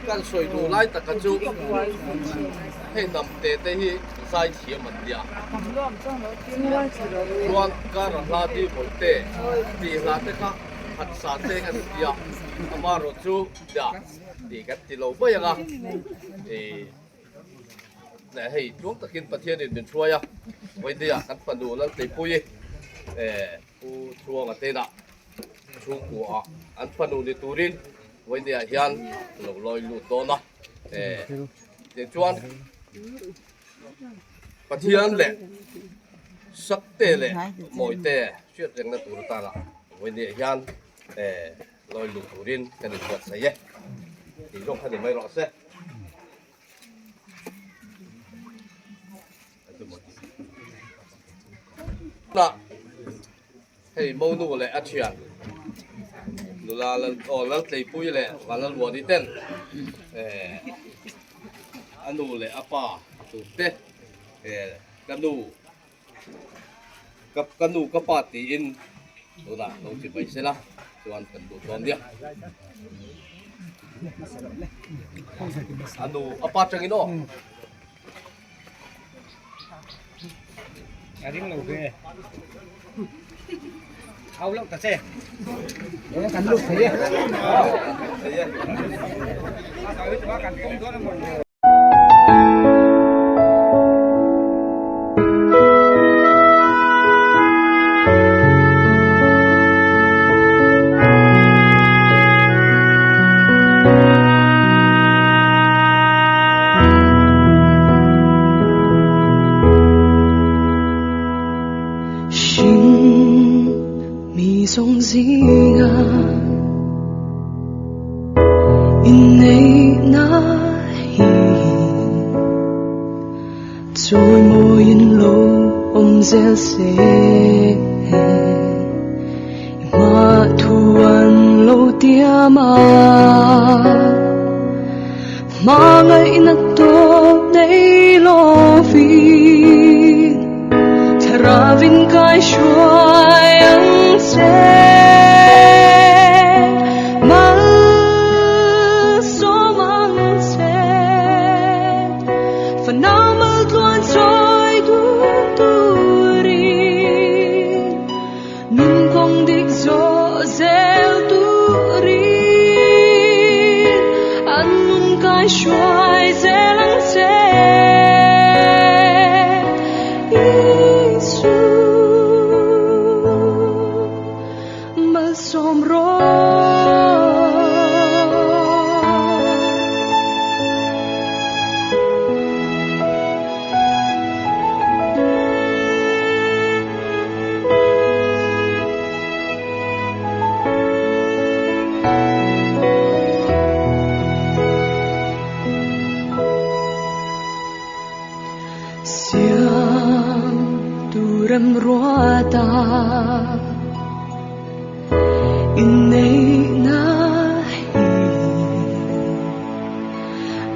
กันสวยดูไล่ตะกระจุกให้นำเตะที่ใส่เทียมมันเดียรวมการลาที่บนเตะที่ลาเตะข้าหัดสาเตะกันเดียอามารถจูเดียดีกันที่เราไม่ยังเนี่ยให้ช่วงตะกินประเทศอื่นช่วยอ่ะไว้เดียกันปนูแล้วตีปุยผู้ช่วงเตะน่ะช่วงหัวอันปนูในตูรินไว้เดียยันเราลอยลุดตัวนะเดี๋ยวชวนประเทศเลยสักเตะเลยมวยเตะเชื่อเรื่องนั้นตัวตาละไว้เดียยันลอยลุดตูรินกันอีกวันเสียที่ลงทันไม่รอดเสียนะให้โมนูเลยอาเชียนดูแลแล้วตีปุ้ยเลยวันละวัวที่เต้นอันนู้เลยอาป้าตูเต้กันนูกับกันนูกับป้าตีอินดูนะเราจะไปเสียละส่วนกันดูตอนเดียวอันนู้อาป้าจังอินโอAting lubi. เอาลงตะเซ่เดี๋ยวกันลูกเสียเอาวิศวกรรมก้มตัวน้ำมัน总是啊，因你那意，在无言路红这些，马途弯路跌马，马爱那多你路飞，Teravin kai shuayang se mal so mang se fanao mal tuan trôi tu tu ri nun kong dik zo zel tu ri an nun kai shuay zelang se Rem ruata inay nahi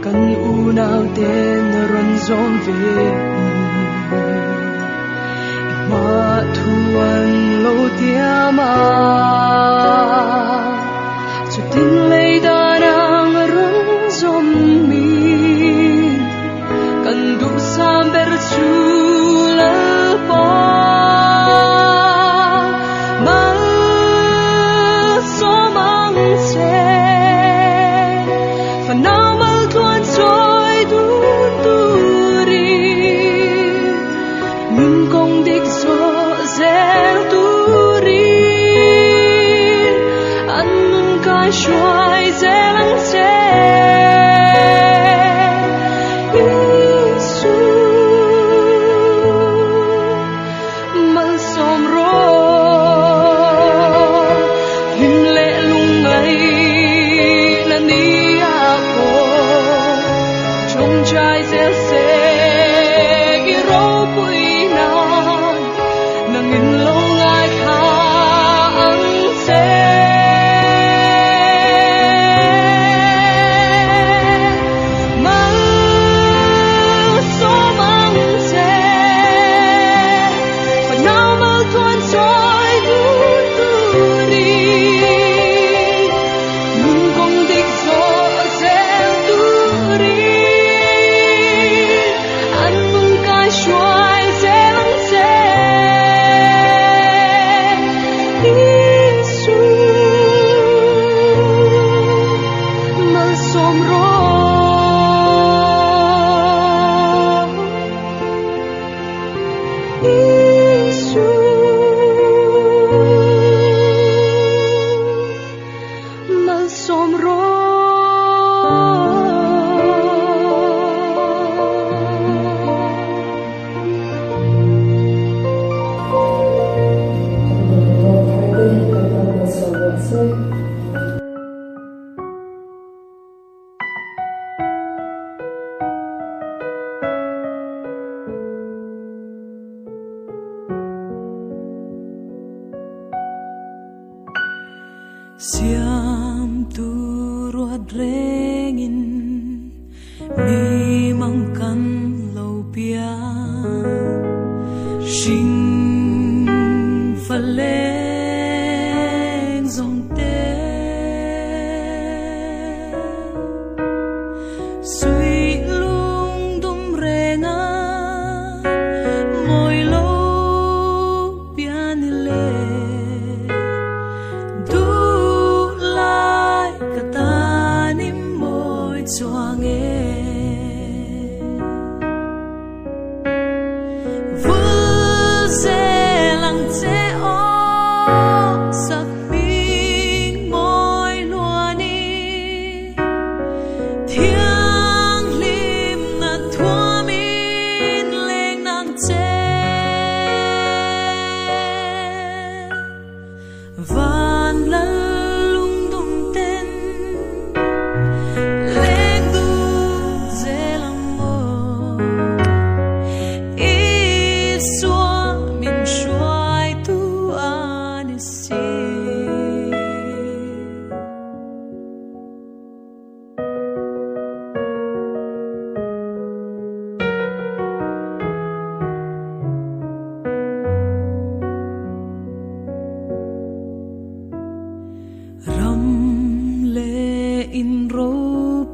kan unaw den ron zomve matuan lo tiama chutin lay danang ron zommi kan du samber chula Shuai zelang se Yesu mal somro him le lungai na ni ako trong chai zel se iro pui na nangin lo ngai kha ang se Siam turut rengin mi mangkan lau pia sing faleng zong te sui lung dum renga moi lo pia ni le xoang nghe vừa dễ lặng dễ ó sắc mình môi lúa ni thiêng lim na thua min lên nàng chê van lal lung tung tên lên du dễ lắm mơ ý xua mình xoay tu an si ram lệ in rô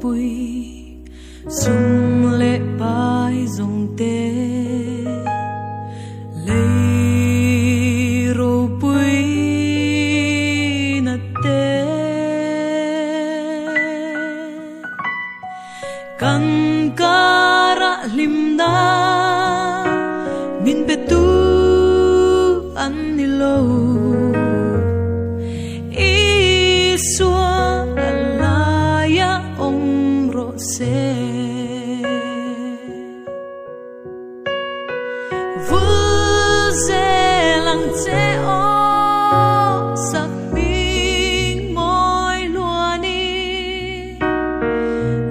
bùi dung lệ bài dòng tê lệ rô bùi na tê kan kara limda min betu an nilo Isua alaya omro se Vuze lang te o sak bing moi luani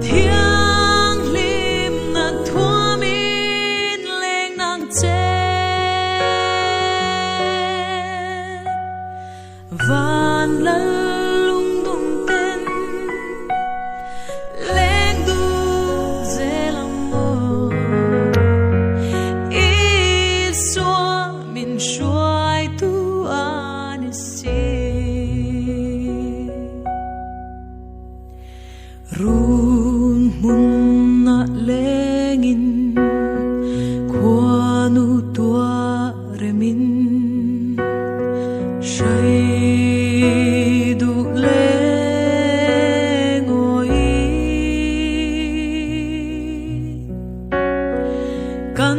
Thiang lim na thua min leng nang te Van lal lung tung tên lên du dễ lắm mơ ý xua mình xoay tu an si run mun na lengin kwa nu tua remin Shai du le ngồi kan